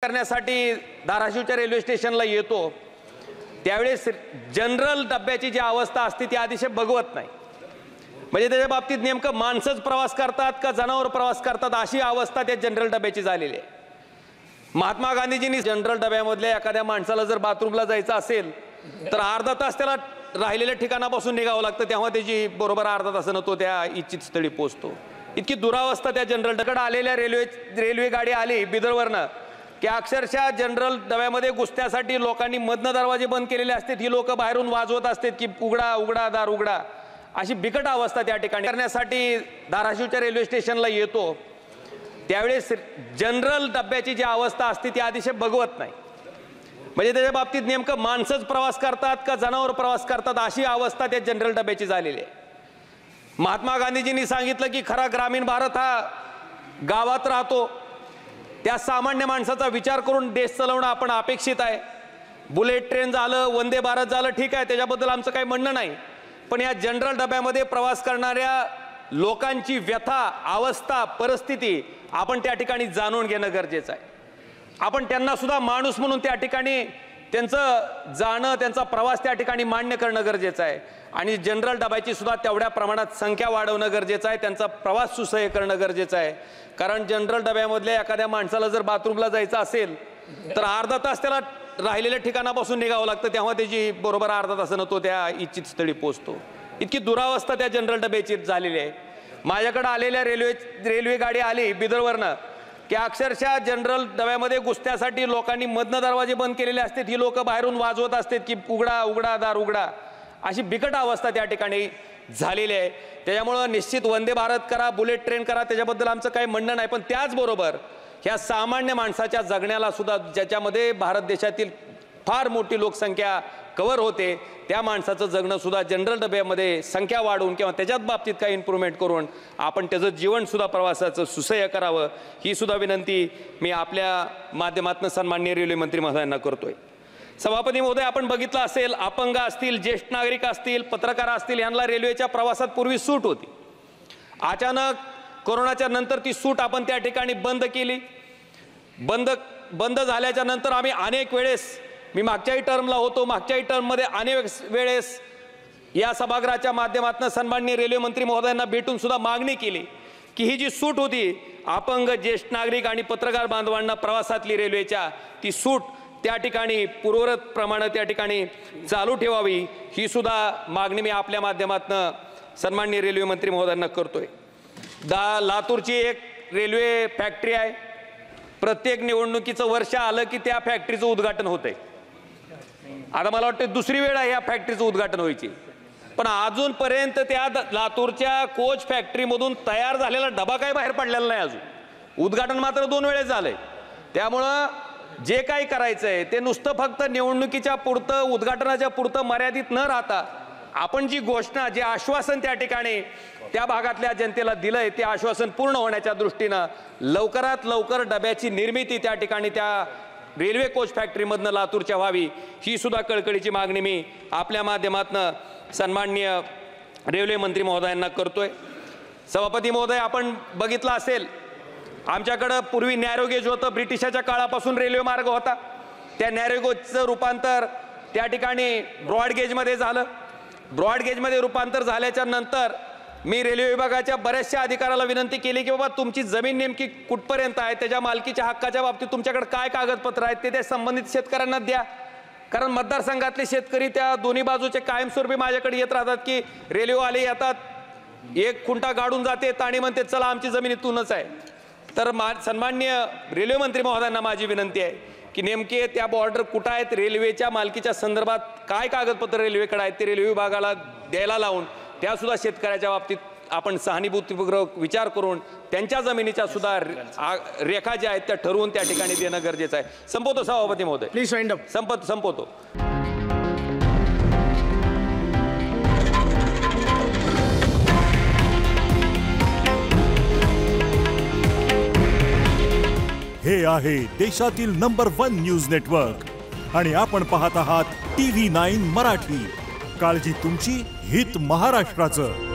करण्यासाठी धाराशिवच्या रेल्वे स्टेशनला येतो त्यावेळेस जनरल डब्याची जी अवस्था असते ती अतिशय बघवत नाही। म्हणजे त्याच्या बाबतीत नेमकं माणसंच प्रवास करतात का जनावर प्रवास करतात अशी अवस्था त्या जनरल डब्याची झालेली आहे। महात्मा गांधीजींनी जनरल डब्यामधल्या एखाद्या माणसाला जर बाथरूमला जायचं असेल तर अर्धा तास त्याला राहिलेल्या ठिकाणापासून निघावं लागतं, तेव्हा त्याची बरोबर अर्धा तासानं तो त्या इच्छित स्थळी पोहोचतो। इतकी दुरावस्था त्या जनरल डब्याकडे आलेल्या रेल्वे गाडी आली बिदरवरनं की अक्षरशः जनरल डब्यामध्ये घुसण्यासाठी लोकांनी मधनं दरवाजे बंद केलेले असतात, ही लोक बाहेरून वाजवत असतात की उघडा उघडा दार उघडा, अशी बिकट अवस्था त्या ठिकाणी करण्यासाठी धाराशिवच्या रेल्वे स्टेशनला येतो त्यावेळेस जनरल डब्याची जी अवस्था असते ती अतिशय बघवत नाही। म्हणजे त्याच्या बाबतीत नेमकं माणसंच प्रवास करतात का जनावर प्रवास करतात अशी अवस्था त्या जनरल डब्याची झालेली आहे। महात्मा गांधीजींनी सांगितलं की खरा ग्रामीण भारत हा गावात राहतो, त्या सामान्य माणसाचा विचार करून देश चालवणं आपण अपेक्षित आहे। बुलेट ट्रेन झालं, वंदे भारत झालं, ठीक आहे, त्याच्याबद्दल आमचं काही म्हणणं नाही, पण या जनरल डब्यामध्ये प्रवास करणाऱ्या लोकांची व्यथा, अवस्था, परिस्थिती आपण त्या ठिकाणी जाणून घेणं गरजेचं आहे। आपण त्यांना सुद्धा माणूस म्हणून त्या ठिकाणी त्यांचं जाणं, त्यांचा प्रवास त्या ठिकाणी मान्य करणं गरजेचं आहे आणि जनरल डब्याची सुद्धा तेवढ्या प्रमाणात संख्या वाढवणं गरजेचं आहे, त्यांचा प्रवास सुसह्य करणं गरजेचं आहे। कारण जनरल डब्यामधल्या एखाद्या माणसाला जर बाथरूमला जायचं असेल तर अर्धा तास त्याला राहिलेल्या ठिकाणापासून निघावं लागतं, तेव्हा त्याची बरोबर अर्धा तासानं तो त्या इच्छित स्थळी पोहोचतो। इतकी दुरावस्था त्या जनरल डब्याची झालेली आहे। माझ्याकडे आलेल्या रेल्वे गाडी आली बिदरवरनं की अक्षरशः जनरल डब्यामध्ये घुसण्यासाठी लोकांनी मधनं दरवाजे बंद केलेले असतात, ही लोक बाहेरून वाजवत असतात की उघडा उघडा दार उघडा, अशी बिकट अवस्था त्या ठिकाणी झालेली आहे। त्याच्यामुळं निश्चित वंदे भारत करा, बुलेट ट्रेन करा, त्याच्याबद्दल आमचं काही म्हणणं नाही, पण त्याचबरोबर ह्या सामान्य माणसाच्या जगण्याला सुद्धा ज्याच्यामध्ये भारत देशातील फार मोठी लोकसंख्या कव्हर होते त्या माणसाचं जगणं सुद्धा जनरल डब्यामध्ये संख्या वाढवून किंवा त्याच्यात बाबतीत काही इम्प्रूव्हमेंट करून आपण त्याचं जीवनसुद्धा प्रवासाचं सुसह्य करावं, ही सुद्धा विनंती मी आपल्या माध्यमातून सन्माननीय रेल्वे मंत्री महोदयांना करतोय। सभापती महोदय, आपण बघितलं असेल अपंग असतील, ज्येष्ठ नागरिक असतील, पत्रकार असतील, यांना रेल्वेच्या प्रवासात पूर्वी सूट होती। अचानक कोरोनाच्या नंतर ती सूट आपण त्या ठिकाणी बंद केली। बंद झाल्याच्या नंतर आम्ही अनेक वेळेस, मी मागच्याही टर्मला होतो, मागच्याही टर्ममध्ये अनेक वेळेस या सभागृहाच्या माध्यमातून सन्माननीय रेल्वे मंत्री महोदयांना भेटून सुद्धा मागणी केली की ही जी सूट होती अपंग, ज्येष्ठ नागरिक आणि पत्रकार बांधवांना प्रवासातली रेल्वेच्या, ती सूट त्या ठिकाणी पूर्ववत प्रमाणे त्या ठिकाणी चालू ठेवावी, ही सुद्धा मागणी मी आपल्या माध्यमातून सन्माननीय रेल्वे मंत्री महोदयांना करतोय। लातूरची एक रेल्वे फॅक्टरी आहे, प्रत्येक निवडणुकीचं वर्ष आलं की त्या फॅक्टरीचं उद्घाटन होतंय। आता मला वाटतं दुसरी वेळ आहे या फॅक्टरीचं उद्घाटन व्हायची, पण अजूनपर्यंत त्या लातूरच्या कोच फॅक्टरीमधून तयार झालेला डबा काय बाहेर पडलेला नाही अजून। उद्घाटन मात्र 2 वेळेस झालंय। त्यामुळं जे काही करायचंय ते नुसतं फक्त निवडणुकीच्या पुरतं, उद्घाटनाच्या पुरतं मर्यादित न राहता आपण जी घोषणा, जे आश्वासन त्या ठिकाणी त्या भागातल्या जनतेला दिलंय ते आश्वासन पूर्ण होण्याच्या दृष्टीनं लवकरात लवकर डब्याची निर्मिती त्या ठिकाणी त्या रेल्वे कोच फॅक्टरीमधनं लातूरच्या व्हावी, ही सुद्धा कळकळीची मागणी मी आपल्या माध्यमातून सन्माननीय रेल्वे मंत्री महोदयांना करतोय। सभापती महोदय, आपण बघितलं असेल आमच्याकडं पूर्वी नॅरो गेज होतं, ब्रिटिशाच्या काळापासून रेल्वे मार्ग होता, त्या नॅरो गेजचं रूपांतर त्या ठिकाणी ब्रॉड गेजमध्ये झालं। ब्रॉड गेजमध्ये रूपांतर झाल्याच्या नंतर मी रेल्वे विभागाच्या बऱ्याचशा अधिकाऱ्याला विनंती केली की बाबा तुमची जमीन नेमकी कुठपर्यंत आहे, त्याच्या मालकीच्या हक्काच्या बाबतीत तुमच्याकडे काय कागदपत्र आहेत ते संबंधित शेतकऱ्यांना द्या, कारण मतदारसंघातले शेतकरी त्या दोन्ही बाजूचे कायमस्वरूपी माझ्याकडे येत राहतात की रेल्वेवाले येतात, एक खुंटा गाडून जाते आणि म्हणते चला आमची जमीन इथूनच आहे। तर सन्माननीय रेल्वे मंत्री महोदयांना माझी विनंती आहे की नेमके त्या बॉर्डर कुठं आहेत, रेल्वेच्या मालकीच्या संदर्भात काय कागदपत्र रेल्वेकडे आहेत ते रेल्वे विभागाला द्यायला लावून त्या सुद्धा शेतकऱ्याच्या बाबतीत आपण सहानुभूतीपूर्वक विचार करून त्यांच्या जमिनीच्या सुद्धा रेखा ज्या आहेत त्या ठरवून त्या ठिकाणी देणं गरजेचं आहे। संपवतो सभापती महोदय, प्लीज वाइंड अप। संपवतो। हे आहे देशातील नंबर 1 न्यूज नेटवर्क आणि आपण पाहत आहात TV9 मराठी। काळजी तुमची, हित महाराष्ट्राचं।